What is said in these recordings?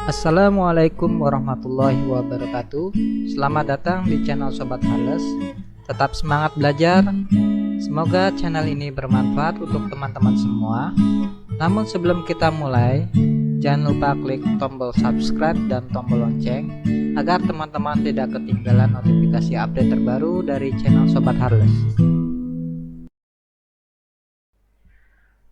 Assalamualaikum warahmatullahi wabarakatuh. Selamat datang di channel Sobat Hales. Tetap semangat belajar. Semoga channel ini bermanfaat untuk teman-teman semua. Namun sebelum kita mulai, jangan lupa klik tombol subscribe dan tombol lonceng agar teman-teman tidak ketinggalan notifikasi update terbaru dari channel Sobat Hales.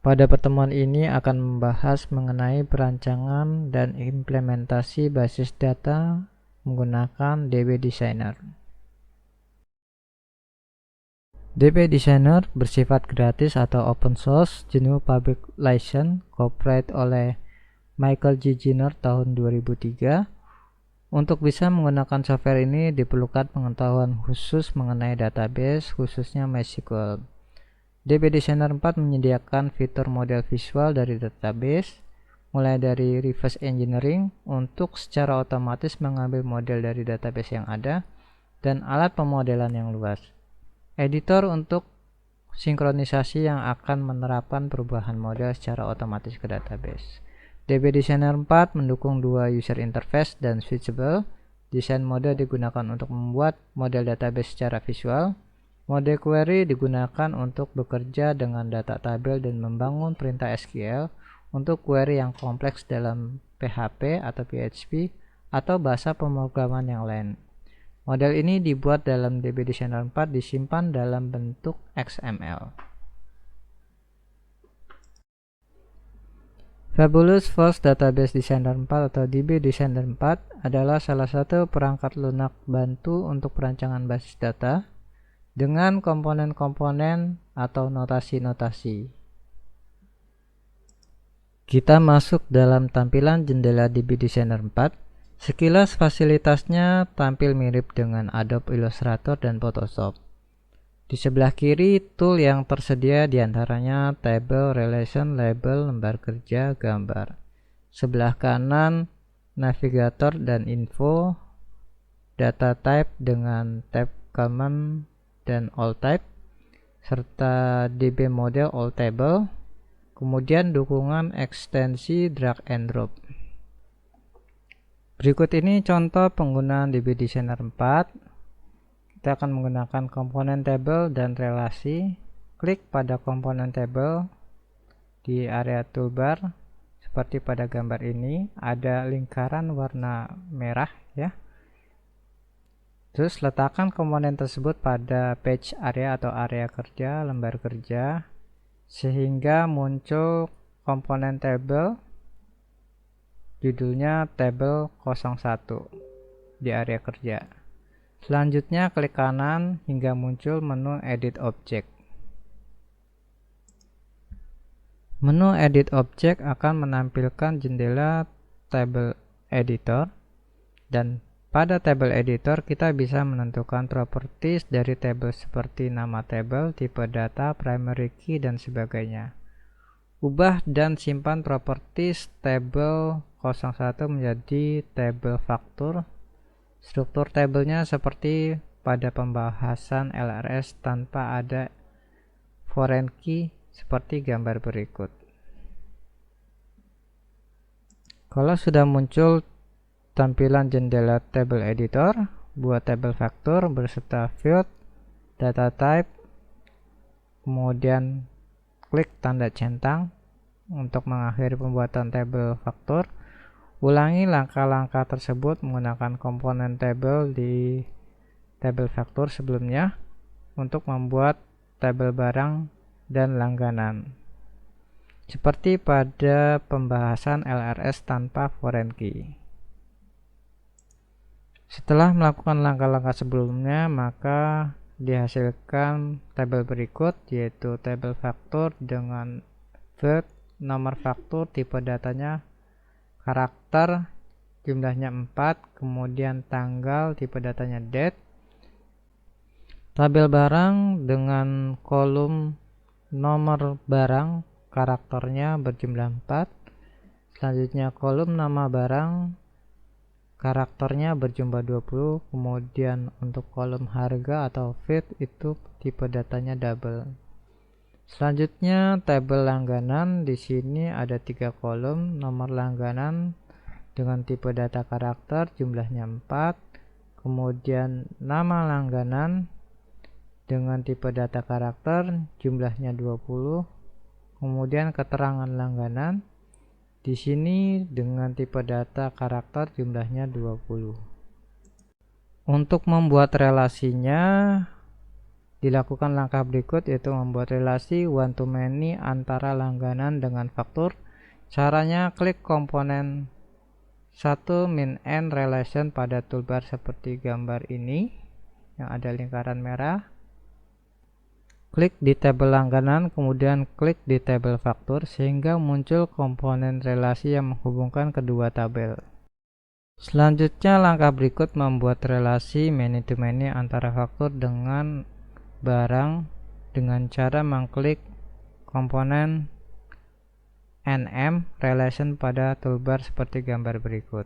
Pada pertemuan ini akan membahas mengenai perancangan dan implementasi basis data menggunakan DB Designer. DB Designer bersifat gratis atau open source, jenis public license, copyright oleh Michael G. Giner tahun 2003. Untuk bisa menggunakan software ini diperlukan pengetahuan khusus mengenai database, khususnya MySQL. DB Designer 4 menyediakan fitur model visual dari database, mulai dari reverse engineering untuk secara otomatis mengambil model dari database yang ada, dan alat pemodelan yang luas. Editor untuk sinkronisasi yang akan menerapkan perubahan model secara otomatis ke database. DB Designer 4 mendukung dua user interface dan switchable. Desain mode digunakan untuk membuat model database secara visual. Mode query digunakan untuk bekerja dengan data tabel dan membangun perintah SQL untuk query yang kompleks dalam PHP atau PHP atau bahasa pemrograman yang lain. Model ini dibuat dalam DB Designer 4 disimpan dalam bentuk XML. Fabulous Force Database Designer 4 atau DB Designer 4 adalah salah satu perangkat lunak bantu untuk perancangan basis data dengan komponen-komponen atau notasi-notasi. Kita masuk dalam tampilan jendela DB Designer 4. Sekilas fasilitasnya tampil mirip dengan Adobe Illustrator dan Photoshop. Di sebelah kiri tool yang tersedia diantaranya table, relation, label, lembar kerja, gambar. Sebelah kanan navigator dan info, data type dengan tab common dan all type, serta DB model all table, kemudian dukungan ekstensi drag and drop. Berikut ini contoh penggunaan DB Designer 4. Kita akan menggunakan komponen table dan relasi. Klik pada komponen table di area toolbar seperti pada gambar ini, ada lingkaran warna merah ya. Terus letakkan komponen tersebut pada page area atau area kerja, lembar kerja, sehingga muncul komponen table, judulnya table 01 di area kerja. Selanjutnya klik kanan hingga muncul menu edit object. Menu edit object akan menampilkan jendela table editor, dan pada table editor kita bisa menentukan properties dari table seperti nama table, tipe data, primary key, dan sebagainya. Ubah dan simpan properties table 01 menjadi table faktur. Struktur tabelnya seperti pada pembahasan LRS tanpa ada foreign key seperti gambar berikut. Kalau sudah muncul tampilan jendela table editor, buat table faktur berserta field, data type, kemudian klik tanda centang untuk mengakhiri pembuatan table faktur. Ulangi langkah-langkah tersebut menggunakan komponen table di table faktur sebelumnya untuk membuat tabel barang dan langganan, seperti pada pembahasan LRS tanpa foreign key. Setelah melakukan langkah-langkah sebelumnya, maka dihasilkan tabel berikut, yaitu tabel faktur dengan field, nomor faktur, tipe datanya, karakter, jumlahnya 4, kemudian tanggal, tipe datanya date. Tabel barang dengan kolom nomor barang, karakternya berjumlah 4. Selanjutnya kolom nama barang, karakternya berjumlah 20, kemudian untuk kolom harga atau feed itu tipe datanya double. Selanjutnya tabel langganan, di sini ada 3 kolom, nomor langganan, dengan tipe data karakter jumlahnya 4, kemudian nama langganan dengan tipe data karakter jumlahnya 20, kemudian keterangan langganan di sini dengan tipe data karakter jumlahnya 20. Untuk membuat relasinya dilakukan langkah berikut, yaitu membuat relasi one to many antara langganan dengan faktur. Caranya klik komponen 1 min n relation pada toolbar seperti gambar ini yang ada lingkaran merah. Klik di tabel langganan, kemudian klik di tabel faktur sehingga muncul komponen relasi yang menghubungkan kedua tabel. Selanjutnya langkah berikut membuat relasi many to many antara faktur dengan barang dengan cara mengklik komponen nm relation pada toolbar seperti gambar berikut.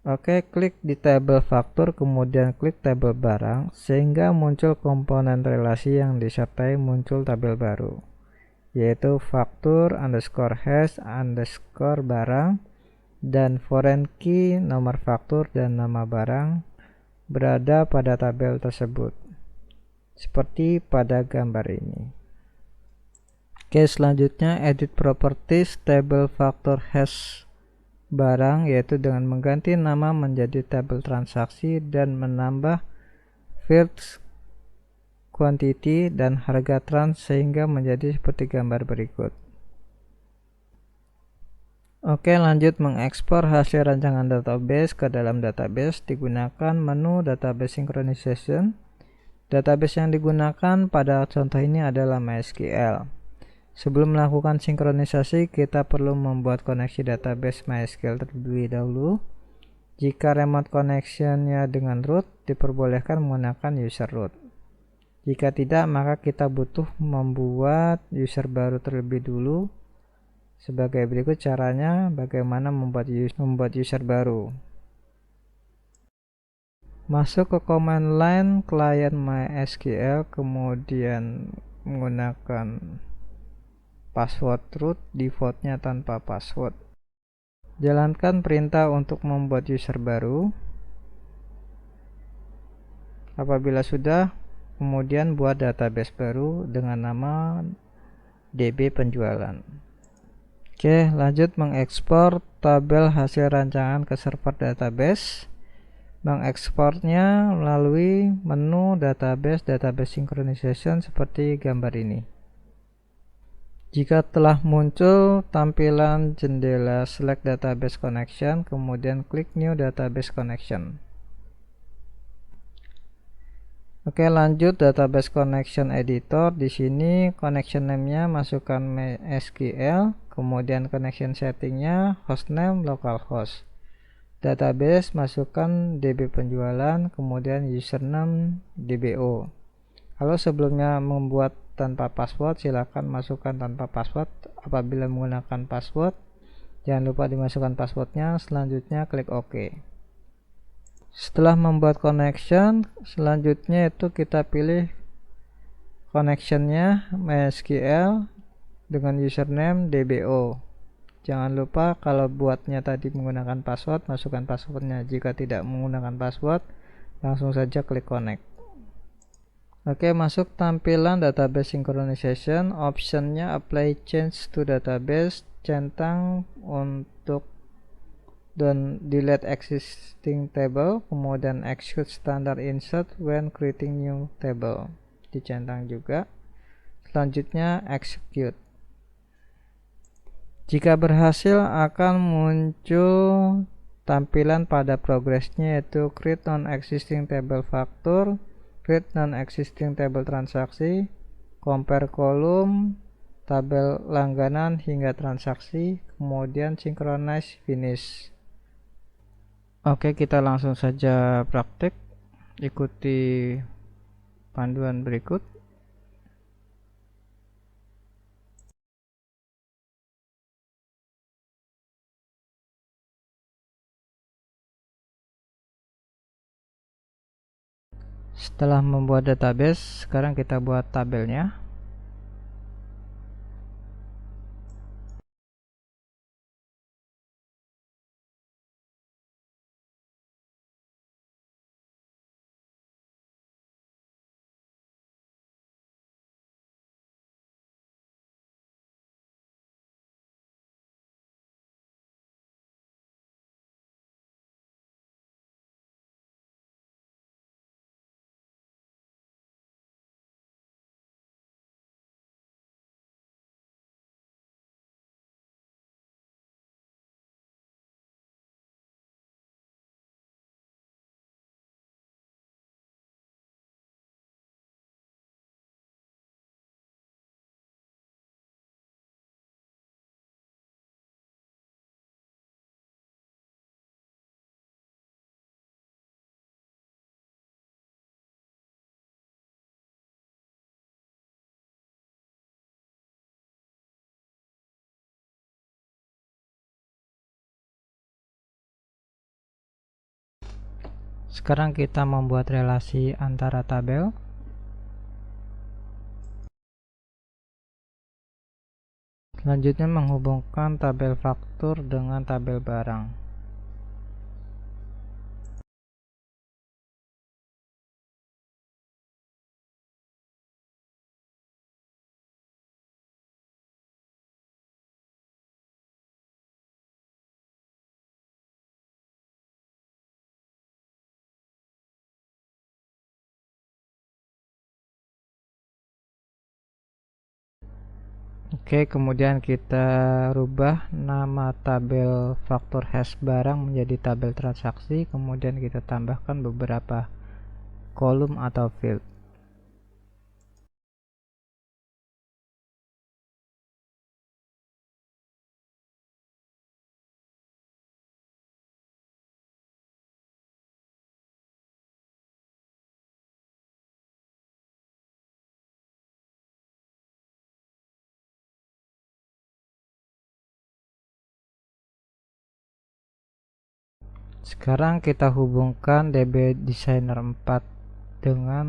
Oke, klik di tabel faktur kemudian klik tabel barang sehingga muncul komponen relasi yang disertai muncul tabel baru, yaitu faktur underscore hash underscore barang dan foreign key nomor faktur dan nama barang berada pada tabel tersebut seperti pada gambar ini. Oke, selanjutnya edit properties table faktur hash barang, yaitu dengan mengganti nama menjadi tabel transaksi dan menambah fields quantity dan harga trans sehingga menjadi seperti gambar berikut. Oke, lanjut mengekspor hasil rancangan database ke dalam database digunakan menu database synchronization. Database yang digunakan pada contoh ini adalah MySQL. Sebelum melakukan sinkronisasi, kita perlu membuat koneksi database MySQL terlebih dahulu. Jika remote connection-nya dengan root, diperbolehkan menggunakan user root. Jika tidak, maka kita butuh membuat user baru terlebih dulu. Sebagai berikut caranya bagaimana membuat user baru. Masuk ke command line client MySQL, kemudian menggunakan password root, defaultnya tanpa password. Jalankan perintah untuk membuat user baru. Apabila sudah, kemudian buat database baru dengan nama DB penjualan. Oke, lanjut mengekspor tabel hasil rancangan ke server database. Mengekspornya melalui menu database synchronization seperti gambar ini. Jika telah muncul tampilan jendela select database connection, kemudian klik new database connection. Oke, lanjut database connection editor. Di sini connection name-nya masukkan MySQL, kemudian connection setting-nya hostname localhost. Database masukkan DB penjualan, kemudian username DBO. Kalau sebelumnya membuat tanpa password, silakan masukkan tanpa password. Apabila menggunakan password, jangan lupa dimasukkan passwordnya. Selanjutnya klik OK. Setelah membuat connection, selanjutnya itu kita pilih connectionnya MySQL dengan username DBO. Jangan lupa kalau buatnya tadi menggunakan password, masukkan passwordnya. Jika tidak menggunakan password, langsung saja klik connect. Oke, masuk tampilan database synchronization. Optionnya apply change to database, centang untuk dan delete existing table, kemudian execute standard insert when creating new table, dicentang juga. Selanjutnya execute. Jika berhasil akan muncul tampilan pada progresnya, yaitu create non-existing table faktur, create non-existing table transaksi, compare kolom, tabel langganan hingga transaksi, kemudian synchronize finish. Oke, kita langsung saja praktek. Ikuti panduan berikut. Setelah membuat database, sekarang kita buat tabelnya. Sekarang kita membuat relasi antara tabel. Selanjutnya menghubungkan tabel faktur dengan tabel barang. Oke, kemudian kita rubah nama tabel faktur hash barang menjadi tabel transaksi, kemudian kita tambahkan beberapa kolom atau field. Sekarang kita hubungkan DB Designer 4 dengan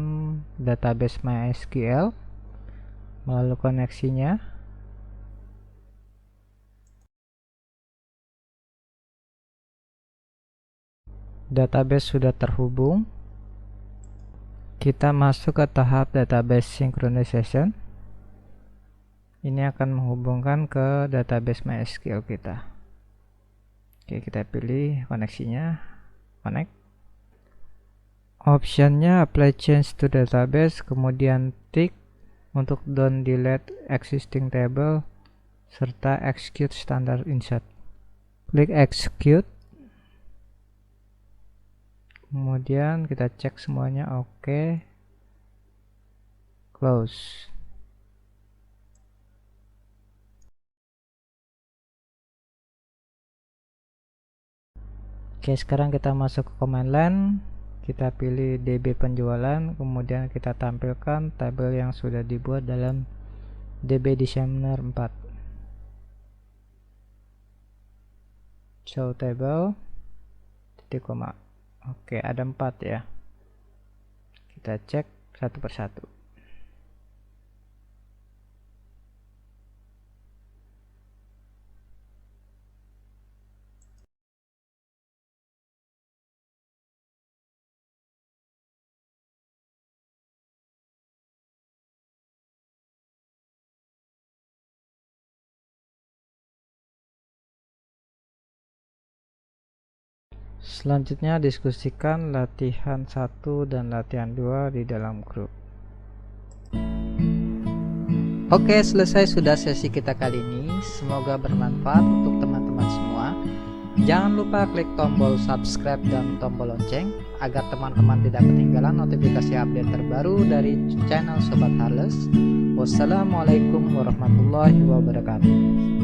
database MySQL melalui koneksinya. Database sudah terhubung. Kita masuk ke tahap database synchronization. Ini akan menghubungkan ke database MySQL kita. Oke, kita pilih koneksinya, connect. Optionnya apply change to database, kemudian tick untuk don't delete existing table, serta execute standard insert. Klik execute, kemudian kita cek semuanya oke. Close. Oke, sekarang kita masuk ke command line, kita pilih DB penjualan, kemudian kita tampilkan tabel yang sudah dibuat dalam DB Designer 4. Show table, titik koma. Oke, ada 4 ya. Kita cek satu persatu. Selanjutnya diskusikan latihan 1 dan latihan 2 di dalam grup. Oke, selesai sudah sesi kita kali ini. Semoga bermanfaat untuk teman-teman semua. Jangan lupa klik tombol subscribe dan tombol lonceng agar teman-teman tidak ketinggalan notifikasi update terbaru dari channel Sobat Harless. Wassalamualaikum warahmatullahi wabarakatuh.